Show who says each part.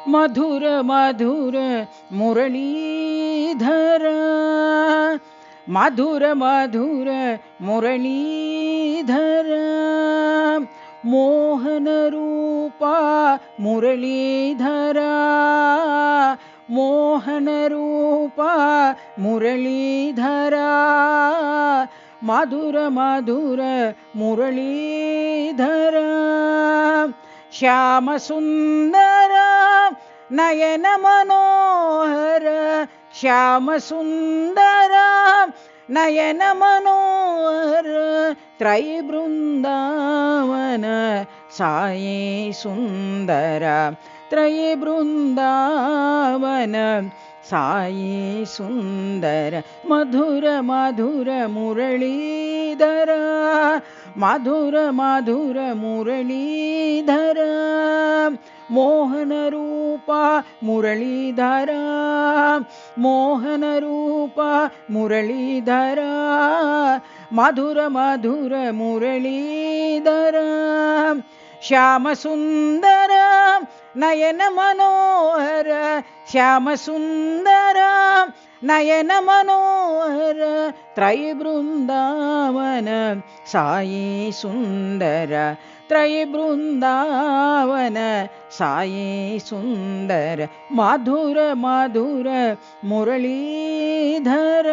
Speaker 1: मधुर मधुर मुरलीधर मधुर मधुर मुरलीधर मोहन रूपा मुरलीधर मोहन रूपा मुरलीधर मधुर मधुर मुरलीधर श्याम सुंदर नयन मनोहर श्याम सुंदर नयन मनोहर त्रयी वृंदावन साई सुंदर त्रयी वृंदावन साई सुंदर मधुर मधुर मुरलीधर मधुर मधुर मुरलीधर मोहन रूपा मुरलीधर मोहन रूपा मुरलीधर मधुर मधुर मुरलीधर श्याम सुंदर नयन मनोहर श्याम सुंदर नयन मनोहर त्रयी वृंदावन साई सुंदर त्रयी वृंदावन साई सुंदर मधुर मधुर मुरलीधर।